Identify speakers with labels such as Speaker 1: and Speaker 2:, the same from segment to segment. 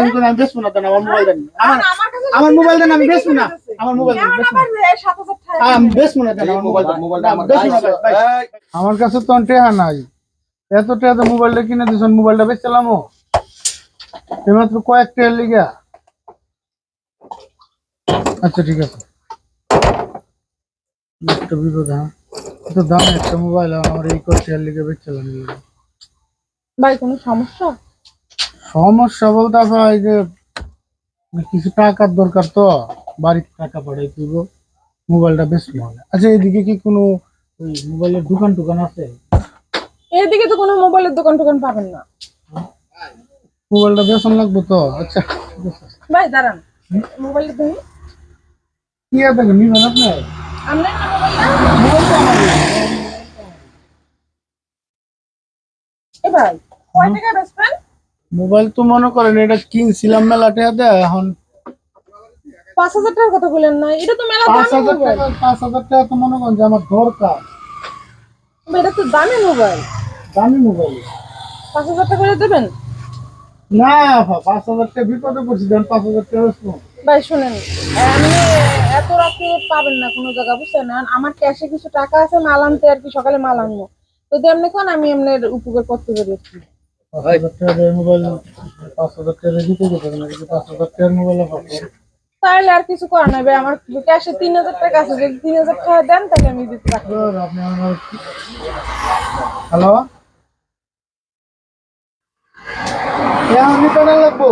Speaker 1: কথা আমি আমি বেচবো না, আমার মোবাইল দেন, আমার মোবাইল দেন, আমি বেচবো না, আমার মোবাইল দেন, আমি বেচবো না, আমার মোবাইলটা আমার আমার কাছে তো টেহা নাই, এত টাকা মোবাইলটা কিনে দিয়েছেন, মোবাইলটা বেচলামও মাত্র কয়েক টাকার লিগা। আচ্ছা ঠিক আছে, একটা বিপদ। হ্যাঁ তো দাম একটা মোবাইল আমার এই কয়েক টাকার লিগা বেচলাম।
Speaker 2: ভাই কোনো সমস্যা?
Speaker 1: সমস্যা বলতে ভাই যে কিছু টাকার দরকার, তো বাড়িতে টাকা পাঠাই দিব, মোবাইলটা বেচবো হবে। আচ্ছা এদিকে কি কোনো ওই মোবাইলের দোকান টোকান আছে?
Speaker 2: এদিকে তো কোনো মোবাইলের দোকান টোকান পাবেন না।
Speaker 1: মোবাইলটা বেচন লাগবে তো। আচ্ছা
Speaker 2: ভাই দাঁড়ান, মোবাইলটা দিন।
Speaker 1: কি আছে নিবেন আপনার?
Speaker 2: আমরা না
Speaker 1: মোবাইলটা আমারই।
Speaker 2: এ ভাই কয় টাকা বেচবেন?
Speaker 1: মোবাইল তো মনে করেন এটা কিনছিলাম মেলা টাকা দিয়ে, এখন
Speaker 2: 5,000 টাকার কথা বলেন না, এটা তো মেলা দামি
Speaker 1: 5,000
Speaker 2: মোবাইল।
Speaker 1: টাকা, 5,000 টাকা তো মনে করেন যে আমার দরকার।
Speaker 2: এটা তো দামি মোবাইল,
Speaker 1: দামি মোবাইল
Speaker 2: 5,000 টাকা করে দেবেন?
Speaker 1: না, 5,000 টাকা বিপদে পড়ছি, দেন 5,000 টাকা বেচবো।
Speaker 2: ভাই শুনেন, আপনি এত রাতে পাবেন না কোনো জায়গা, বুঝছেন? আর আমার ক্যাশে কিছু টাকা আছে, মাল আনতে আর কি, সকালে মাল আনবো। যদি আপনি কোন আমি আপনার উপকার করতে পেরেছি।
Speaker 1: 5,000 টাকার মোবাইল, 5,000 টাকা দিতে যেতে না, 5,000 টাকার মোবাইল পাবো।
Speaker 2: তাহলে আর কিছু করার নাই ভাই, আমার ক্যাশে 3,000 টাকা আছে, যদি 3,000 টাকা দেন তাহলে আমি দিতে পারি।
Speaker 1: আপনি আমার হ্যালো, আমি টাকা লাগবো।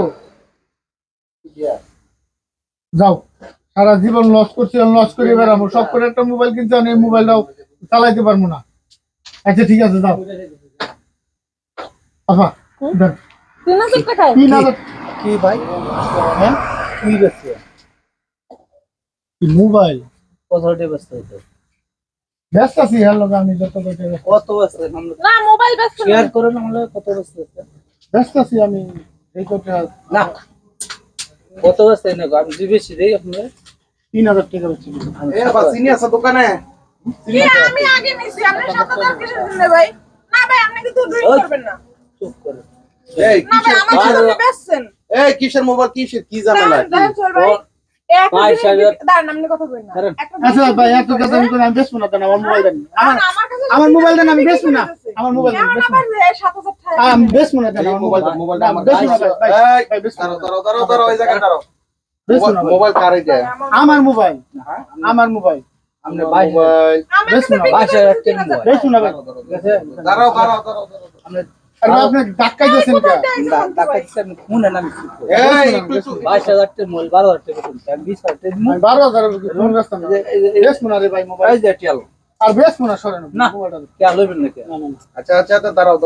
Speaker 1: যাও, সারা জীবন লস করছি, লস করে বেড়াবো, সব করে একটা মোবাইল কিনতে, আমি এই মোবাইলটাও চালাইতে পারবো না। আচ্ছা ঠিক আছে যাও। আচ্ছা দেন
Speaker 2: 3,000 টাকায়
Speaker 1: 3,000
Speaker 3: কি ভাই?
Speaker 1: হ্যাঁ
Speaker 3: কি বেচছে?
Speaker 1: মোবাইল
Speaker 3: কত টাকা বেচতে হতো?
Speaker 1: ব্যস্ত আছি, হ্যালো আমি যত টাকা
Speaker 3: কত বেচতে?
Speaker 2: না মোবাইল বেচতে না।
Speaker 3: শেয়ার করে না হলে কত বেচতে?
Speaker 1: ব্যস্ত আছি আমি এই কটা।
Speaker 3: না কত বেচতে না আমি যদি বেশি দেই আপনার
Speaker 1: 3,000 টাকা বেশি।
Speaker 4: এ বাবা চিনি আছে দোকানে?
Speaker 2: কি আমি আগে নিছি, আপনি 7,000 কিসের জন্য ভাই? না ভাই আপনি কিন্তু ড্রিঙ্ক করবেন না।
Speaker 3: চুপ করে।
Speaker 4: এই
Speaker 2: না ভাই
Speaker 4: কিসের
Speaker 2: আমার জন্য বেচছেন।
Speaker 4: এই কিসের মোবাইল, কিসের কি ঝামেলা?
Speaker 2: দাঁড়ান চল ভাই,
Speaker 3: ভাই,
Speaker 2: দাঁড়ান আপনি কথা বলেন না।
Speaker 1: আচ্ছা ভাই এত কথা আমি আমি বেচবো না, আমার মোবাইল দেন, আমার মোবাইল দেন, আমি বেচবো না, আমার মোবাইল দেন, বেচবো না,
Speaker 2: 7,000 টাকা
Speaker 1: আমি বেচবো না,
Speaker 4: এই
Speaker 1: আমার
Speaker 4: মোবাইলটা
Speaker 1: মোবাইল
Speaker 4: মোবাইলটা আমার
Speaker 1: বেচবো না ভাই, ভাই বেচবো না,
Speaker 4: দাঁড়াও ওই জায়গায় দাঁড়াও।
Speaker 1: বেচবো না ভাই।
Speaker 4: মোবাইল কারে যায়?
Speaker 1: আমার মোবাইল, আমার মোবাইল
Speaker 3: আপনি ভাই
Speaker 4: মোবাইল
Speaker 1: বেচবো না ভাই, বেচবো না ভাই।
Speaker 4: দাঁড়াও
Speaker 1: আর আপনি ধাক্কাই দিয়েছেন কে?
Speaker 3: টাকা দিতে আমি মনে না আমি চুপ করে।
Speaker 4: এই একটু
Speaker 3: 22,000 টাকা মোবাইল 12,000 টাকা কিনতে আমি 20,000 টাকা দিমু।
Speaker 1: আমি 12,000 ফোন বেচতাম না, বেচবো না রে ভাই মোবাইল,
Speaker 3: এই যে টিয়াল
Speaker 1: আর বেচবো না, সরেন
Speaker 3: না
Speaker 1: মোবাইলটা।
Speaker 3: কে লইবেন নাকি?
Speaker 1: না না না
Speaker 4: আচ্ছা দাঁড়াও